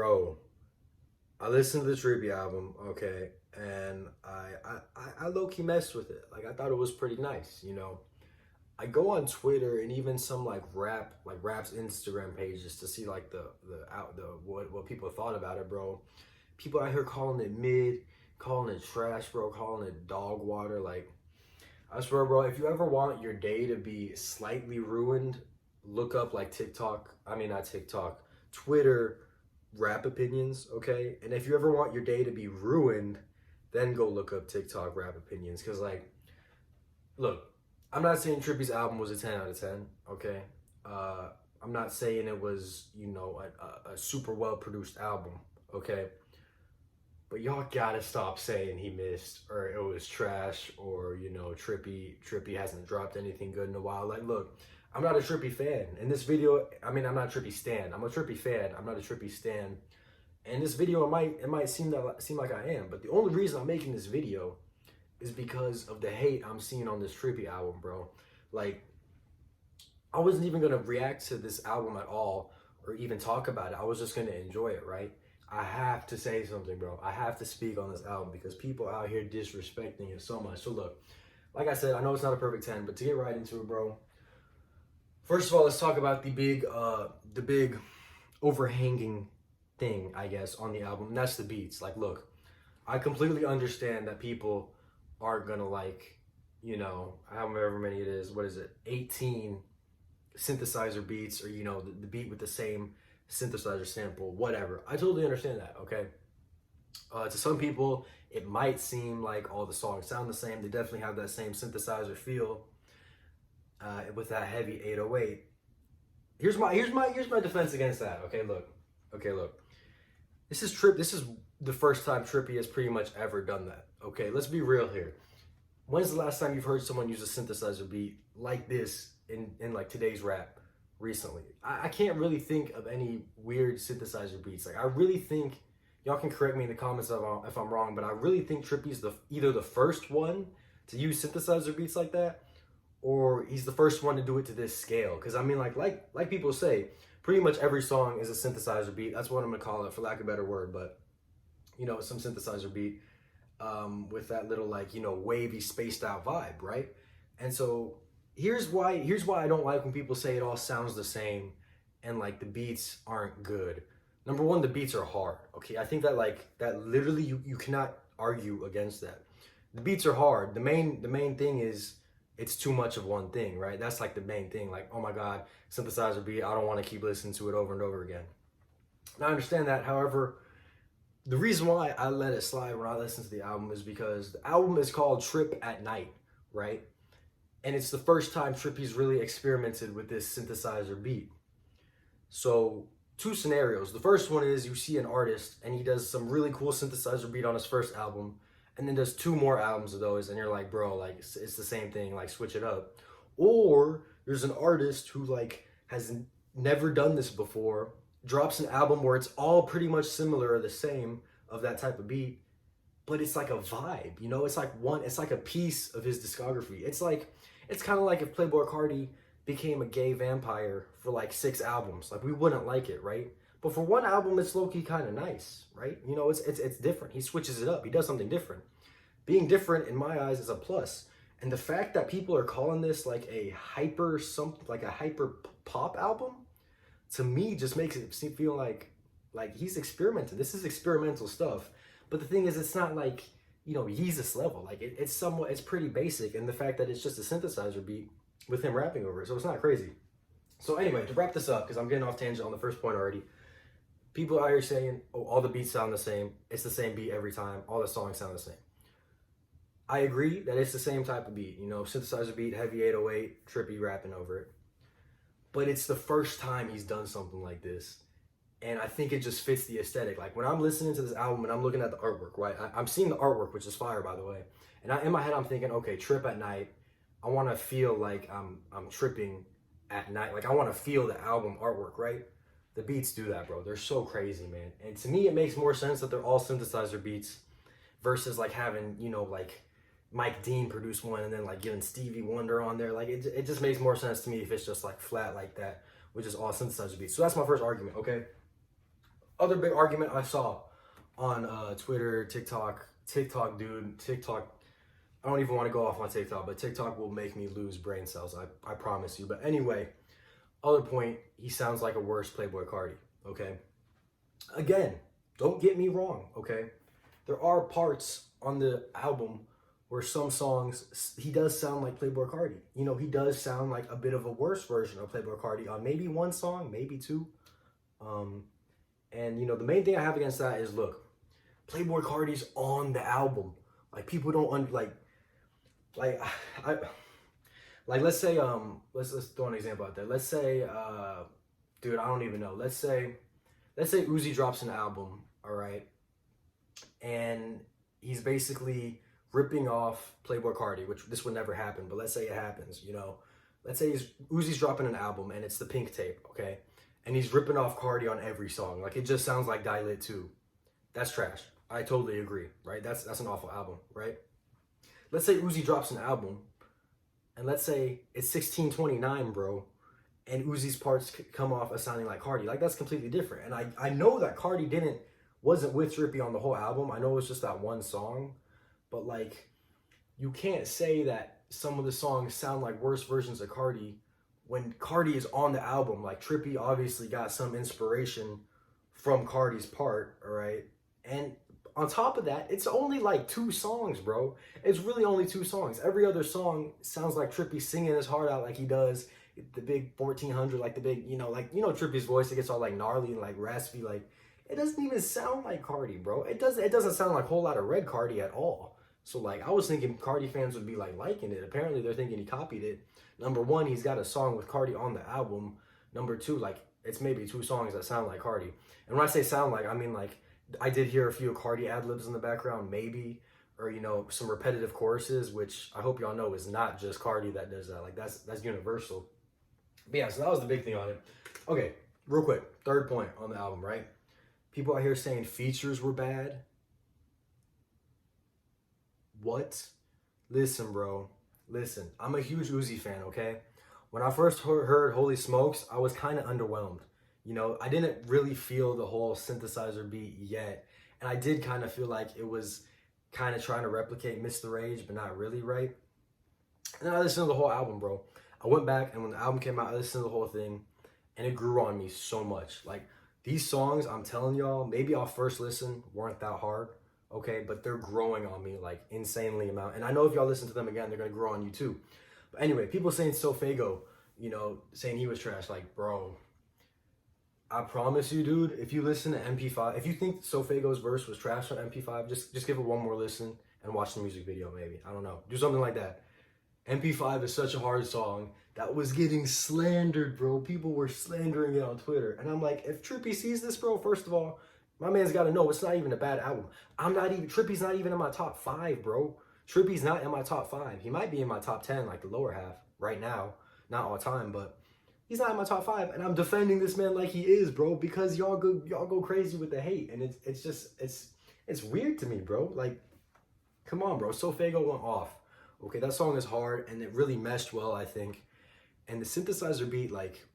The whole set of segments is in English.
Bro, I listened to the Trippy album, okay, and I low-key messed with it. Like I thought it was pretty nice. I go on Twitter and even some rap's Instagram pages to see like the what people thought about it, bro. People out here calling it mid, calling it trash, bro, calling it dog water. Like I swear, bro, if you ever want your day to be slightly ruined, look up like TikTok. I mean, not TikTok, Twitter rap opinions, okay? And if you ever want your day to be ruined, then go look up TikTok rap opinions. Cause like, look, I'm not saying Trippy's album was a 10 out of 10, okay? I'm not saying it was, a super well produced album, okay? But y'all gotta stop saying he missed or it was trash or Trippy hasn't dropped anything good in a while. Like, look, I'm not a Trippy fan. In this video, I mean, I'm not a Trippy stan. I'm a Trippy fan. I'm not a Trippy stan. And this video, it might seem like I am, but the only reason I'm making this video is because of the hate I'm seeing on this Trippy album, bro. Like, I wasn't even gonna react to this album at all or even talk about it. I was just gonna enjoy it, right? I have to say something, bro. I have to speak on this album because people out here disrespecting it so much. So look, like I said, I know it's not a perfect 10, but to get right into it, bro. First of all, let's talk about the big overhanging thing, I guess, on the album. And that's the beats. Like, look, I completely understand that people are gonna however many it is, what is it, 18 synthesizer beats or, the beat with the same synthesizer sample, whatever. I totally understand that, okay? To some people, it might seem like all the songs sound the same. They definitely have that same synthesizer feel with that heavy 808. Here's my defense against that. Okay, look. This is the first time Trippy has pretty much ever done that. Okay, let's be real here. When's the last time you've heard someone use a synthesizer beat like this in like today's rap recently? I can't really think of any weird synthesizer beats. Like I really think, y'all can correct me in the comments if I'm wrong, but I really think Trippy's either the first one to use synthesizer beats like that, or he's the first one to do it to this scale. Because I mean, like people say, pretty much every song is a synthesizer beat. That's what I'm gonna call it, for lack of a better word. But some synthesizer beat with that little wavy, spaced out vibe, right? And so here's why I don't like when people say it all sounds the same and like the beats aren't good. Number one, the beats are hard. Okay, I think that literally you cannot argue against that. The beats are hard. The main thing is it's too much of one thing, right? That's like the main thing. Like, oh my God, synthesizer beat, I don't want to keep listening to it over and over again. And I understand that. However, the reason why I let it slide when I listen to the album is because the album is called Trip at Night, right? And it's the first time Trippy's really experimented with this synthesizer beat. So, two scenarios. The first one is you see an artist and he does some really cool synthesizer beat on his first album, and then does two more albums of those, and you're like, bro, like it's the same thing, like switch it up. Or there's an artist who like has never done this before, drops an album where it's all pretty much similar or the same of that type of beat, but it's like a vibe, it's like a piece of his discography. It's kind of like if Playboy Cardi became a gay vampire for like 6 albums. Like we wouldn't like it, right? But for one album, it's low-key kind of nice, right? It's different. He switches it up. He does something different. Being different, in my eyes, is a plus. And the fact that people are calling this like a hyper pop album, to me, just makes it feel like he's experimenting. This is experimental stuff. But the thing is, it's not like, Yeezus level. Like it's pretty basic. And the fact that it's just a synthesizer beat with him rapping over it, so it's not crazy. So anyway, to wrap this up, because I'm getting off tangent on the first point already. People out here saying, oh, all the beats sound the same. It's the same beat every time. All the songs sound the same. I agree that it's the same type of beat. Synthesizer beat, heavy 808, Trippy rapping over it. But it's the first time he's done something like this. And I think it just fits the aesthetic. Like when I'm listening to this album and I'm looking at the artwork, right? I'm seeing the artwork, which is fire, by the way. And in my head, I'm thinking, okay, Trip at Night. I want to feel like I'm tripping at night. Like I want to feel the album artwork, right? The beats do that, bro. They're so crazy, man. And to me, it makes more sense that they're all synthesizer beats versus like having, like Mike Dean produce one and then like giving Stevie Wonder on there. Like it just makes more sense to me if it's just like flat like that, which is all synthesizer beats. So that's my first argument, okay? other big argument I saw on Twitter, TikTok, dude, TikTok. I don't even want to go off on TikTok, but TikTok will make me lose brain cells. I promise you. But anyway, other point, he sounds like a worse Playboy Cardi. Okay. Again, don't get me wrong. Okay, there are parts on the album where some songs he does sound like Playboy Cardi. You know, he does sound like a bit of a worse version of Playboy Cardi on maybe one song, maybe two. And you know, the main thing I have against that is, look, Playboy Cardi's on the album. Like, people don't like I like, let's say let's throw an example out there. Let's say dude, I don't even know. Let's say Uzi drops an album, all right, and he's basically ripping off Playboy Cardi, which this would never happen, but let's say it happens, you know. Let's say Uzi's dropping an album and it's the Pink tape, okay? And he's ripping off Cardi on every song. Like, it just sounds like Die Lit 2. That's trash. I totally agree, right? That's an awful album, right? Let's say Uzi drops an album, and let's say it's 1629, bro, and Uzi's parts come off as sounding like Cardi. Like, that's completely different. And I know that Cardi wasn't with Trippy on the whole album. I know it's just that one song. But, like, you can't say that some of the songs sound like worse versions of Cardi when Cardi is on the album. Like, Trippy obviously got some inspiration from Cardi's part, all right? And on top of that, it's only like 2 songs, bro. It's really only 2 songs. Every other song sounds like Trippy singing his heart out like he does. The big 1400, like the big, Trippy's voice, it gets all like gnarly and like raspy. Like, it doesn't even sound like Cardi, bro. It doesn't sound like a whole lot of Red Cardi at all. So, like, I was thinking Cardi fans would be, like, liking it. Apparently, they're thinking he copied it. Number one, he's got a song with Cardi on the album. Number two, like, it's maybe 2 songs that sound like Cardi. And when I say sound like, I mean, like, I did hear a few Cardi ad-libs in the background, maybe. Or, you know, some repetitive choruses, which I hope y'all know is not just Cardi that does that. Like, that's universal. But, yeah, so that was the big thing on it. Okay, real quick. Third point on the album, right? People out here saying features were bad. What? Listen, bro. Listen, I'm a huge Uzi fan, okay? When I first heard Holy Smokes, I was kind of underwhelmed. You know, I didn't really feel the whole synthesizer beat yet. And I did kind of feel like it was kind of trying to replicate Mr. Rage, but not really, right? And then I listened to the whole album, bro. I went back, and when the album came out, I listened to the whole thing, and it grew on me so much. Like, these songs, I'm telling y'all, maybe I'll first listen, weren't that hard. Okay, but they're growing on me, like, insanely amount. And I know if y'all listen to them again, they're going to grow on you too. But anyway, people saying Sofago, you know, saying he was trash. Like, bro, I promise you, dude, if you listen to MP5, if you think Sofago's verse was trash on MP5, just give it one more listen and watch the music video, maybe. I don't know. Do something like that. MP5 is such a hard song that was getting slandered, bro. People were slandering it on Twitter. And I'm like, if Trippy sees this, bro, first of all, my man's got to know it's not even a bad album. Trippy's not even in my top 5, bro. Trippy's not in my top 5. He might be in my top 10, like the lower half right now. Not all time, but he's not in my top 5. And I'm defending this man like he is, bro, because y'all go crazy with the hate. And it's weird to me, bro. Like, come on, bro. Sofago went off. Okay, that song is hard, and it really meshed well, I think. And the synthesizer beat, like,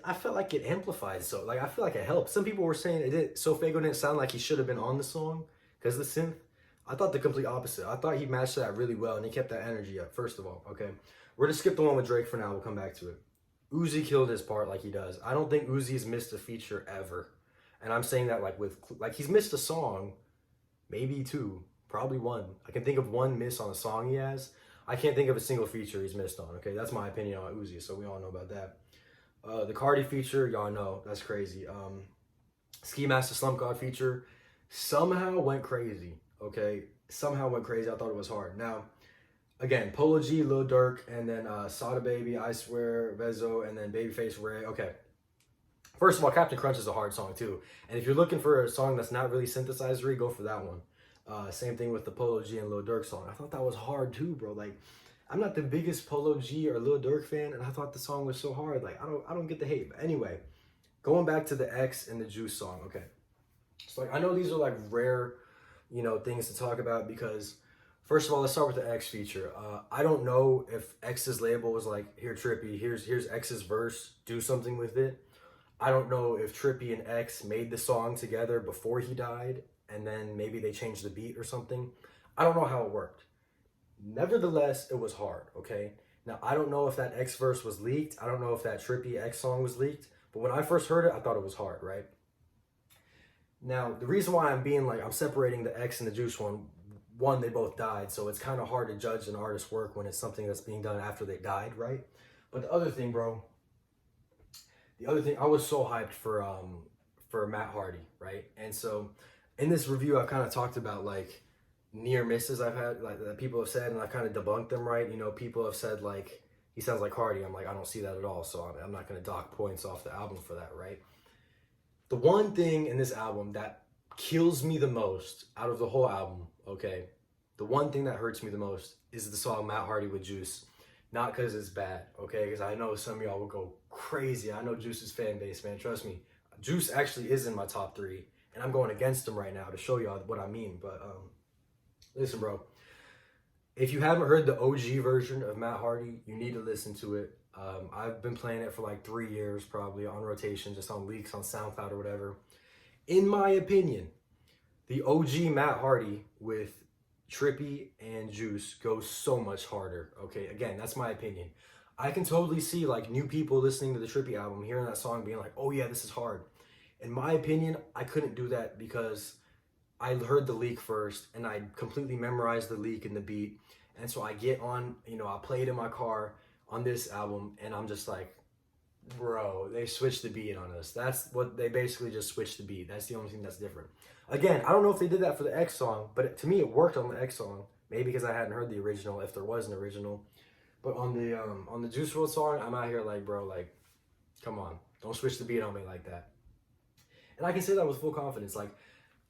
I felt like it amplified, so like I feel like it helped. Some people were saying Sofago didn't sound like he should have been on the song because the synth. I thought the complete opposite. I thought he matched that really well and he kept that energy up. First of all, okay, we're gonna skip the one with Drake for now. We'll come back to it. Uzi killed his part like he does. I don't think Uzi's missed a feature ever, and I'm saying that like he's missed a song, maybe 2, probably 1. I can think of 1 miss on a song he has. I can't think of a single feature he's missed on. Okay, that's my opinion on Uzi, so we all know about that. The Cardi feature, y'all know, that's crazy. Ski Master Slump God feature somehow went crazy, okay? Somehow went crazy. I thought it was hard. Now, again, Polo G, Lil Durk, and then Sada Baby, I Swear, Vezo, and then Babyface Ray. Okay. First of all, Captain Crunch is a hard song, too. And if you're looking for a song that's not really synthesizer-y, go for that one. Same thing with the Polo G and Lil Durk song. I thought that was hard, too, bro. Like, I'm not the biggest Polo G or Lil Durk fan, and I thought the song was so hard. Like, I don't get the hate. But anyway, going back to the X and the Juice song, okay. So, like, I know these are, like, rare, you know, things to talk about because, first of all, let's start with the X feature. I don't know if X's label was like, here, Trippy, here's X's verse, do something with it. I don't know if Trippy and X made the song together before he died, and then maybe they changed the beat or something. I don't know how it worked. Nevertheless, it was hard, okay? Now, I don't know if that X verse was leaked. I don't know if that Trippy X song was leaked. But when I first heard it, I thought it was hard, right? Now, the reason why I'm separating the X and the Juice one, they both died. So it's kind of hard to judge an artist's work when it's something that's being done after they died, right? But the other thing, bro, I was so hyped for Matt Hardy, right? And so in this review, I've kind of talked about like near misses I've had, like that people have said, and I kind of debunked them, right? You know, people have said like he sounds like Cardi. I'm like, I don't see that at all. So I'm not going to dock points off the album for that, right? The one thing in this album that kills me the most out of the whole album, okay? The one thing that hurts me the most is the song Matt Hardy with Juice. Not because it's bad, okay? Because I know some of y'all will go crazy. I know Juice's fan base, man. Trust me. Juice actually is in my top 3, and I'm going against him right now to show y'all what I mean. But listen, bro. If you haven't heard the OG version of Matt Hardy, you need to listen to it. I've been playing it for like 3 years, probably on rotation, just on leaks on SoundCloud or whatever. In my opinion, the OG Matt Hardy with Trippy and Juice goes so much harder. Okay, again, that's my opinion. I can totally see like new people listening to the Trippy album, hearing that song, being like, "Oh yeah, this is hard." In my opinion, I couldn't do that because I heard the leak first and I completely memorized the leak and the beat. And so I get on, I play it in my car on this album and I'm just like, bro, they switched the beat on us. That's what they basically just switched the beat. That's the only thing that's different. Again, I don't know if they did that for the X song, but to me it worked on the X song. Maybe because I hadn't heard the original, if there was an original. But on the Juice WRLD song, I'm out here like, bro, like, come on, don't switch the beat on me like that. And I can say that with full confidence. Like,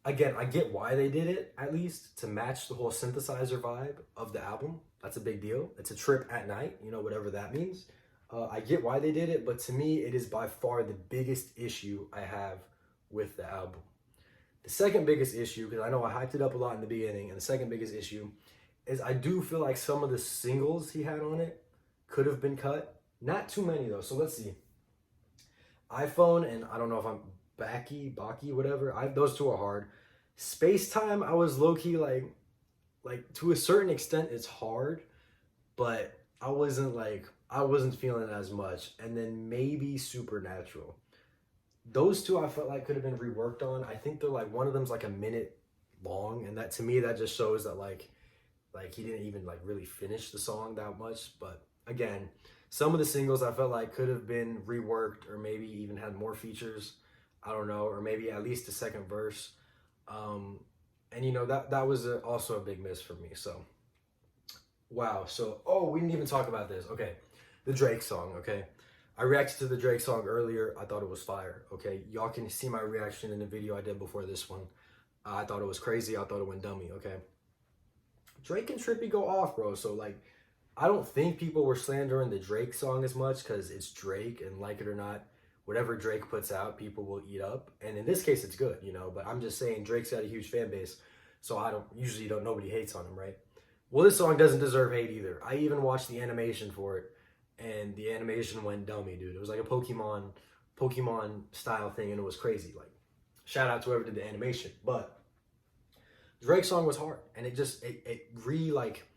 again, I get why they did it, at least, to match the whole synthesizer vibe of the album. That's a big deal. It's a trip at night, whatever that means. I get why they did it, but to me, it is by far the biggest issue I have with the album. The second biggest issue, because I know I hyped it up a lot in the beginning, and the second biggest issue is I do feel like some of the singles he had on it could have been cut. Not too many, though. So let's see. iPhone, and I don't know if I'm Baki, whatever. Those two are hard. Space Time, I was low-key like to a certain extent it's hard, but I wasn't feeling it as much. And then maybe Supernatural. Those two I felt like could have been reworked on. I think they're like, one of them's like a minute long, and that to me that just shows that like he didn't even like really finish the song that much. But again, some of the singles I felt like could have been reworked or maybe even had more features. I don't know, or maybe at least a second verse. And that was also a big miss for me. So, wow. So, we didn't even talk about this. Okay, the Drake song. Okay, I reacted to the Drake song earlier. I thought it was fire. Okay, y'all can see my reaction in the video I did before this one. I thought it was crazy. I thought it went dummy. Okay, Drake and Trippy go off, bro. So like, I don't think people were slandering the Drake song as much because it's Drake, and like it or not, whatever Drake puts out, people will eat up. And in this case, it's good, but I'm just saying Drake's got a huge fan base. So nobody hates on him, right? Well, this song doesn't deserve hate either. I even watched the animation for it, and the animation went dummy, dude. It was like a Pokemon style thing, and it was crazy. Like, shout out to whoever did the animation. But Drake's song was hard, and it really, like,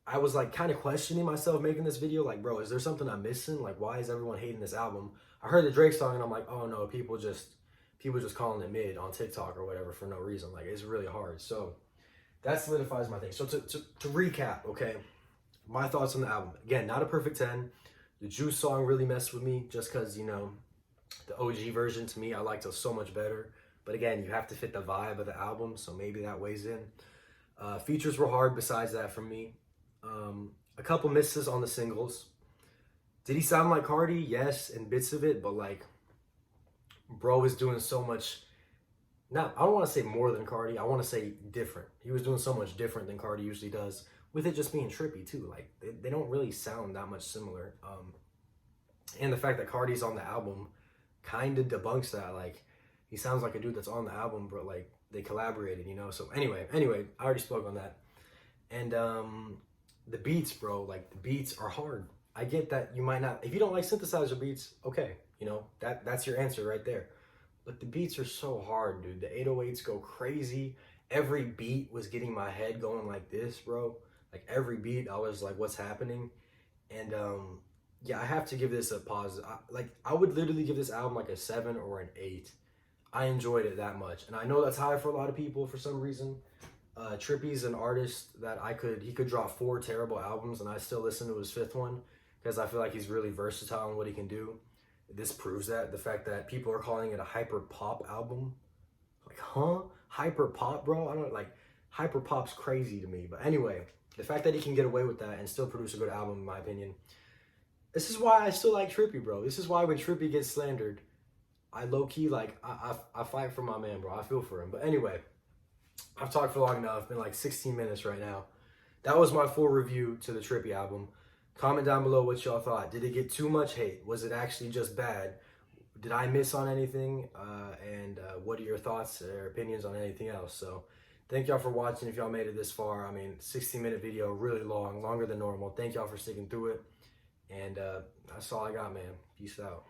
I was like kind of questioning myself making this video. Like, bro, is there something I'm missing? Like, why is everyone hating this album? I heard the Drake song and I'm like, oh no, people just calling it mid on TikTok or whatever for no reason. Like, it's really hard. So that solidifies my thing. So to recap, okay, my thoughts on the album. Again, not a perfect 10. The Juice song really messed with me just because, the OG version to me, I liked it so much better. But again, you have to fit the vibe of the album, so maybe that weighs in. Features were hard besides that for me. A couple misses on the singles. Did he sound like Cardi? Yes, in bits of it, but like, bro is doing so much. I don't want to say more than Cardi. I want to say different. He was doing so much different than Cardi usually does, with it just being Trippy too. Like, they don't really sound that much similar. And the fact that Cardi's on the album kind of debunks that. Like, he sounds like a dude that's on the album, but like they collaborated, So anyway, I already spoke on that. And the beats, bro, like the beats are hard. I get that you might not, if you don't like synthesizer beats, okay, You know, that's your answer right there. But the beats are so hard, dude. The 808s go crazy. Every beat was getting my head going like this, bro. Like every beat, I was like, what's happening? And yeah, I have to give this a pause. I would literally give this album like a 7 or an 8. I enjoyed it that much. And I know that's high for a lot of people for some reason. Trippy's an artist that he could drop 4 terrible albums and I still listen to his 5th one because I feel like he's really versatile in what he can do. This proves that. The fact that people are calling it a hyper pop album. Like, huh? Hyper pop, bro? I don't like hyper pop's crazy to me. But anyway, the fact that he can get away with that and still produce a good album, in my opinion. This is why I still like Trippy, bro. This is why when Trippy gets slandered, I low-key, like, I fight for my man, bro. I feel for him. But anyway, I've talked for long enough. It's been like 16 minutes right now. That was my full review to the Trippy album. Comment down below what y'all thought. Did it get too much hate? Was it actually just bad? Did I miss on anything? And what are your thoughts or opinions on anything else? So thank y'all for watching. If y'all made it this far, I mean, 16-minute video, really long, longer than normal. Thank y'all for sticking through it. And that's all I got, man. Peace out.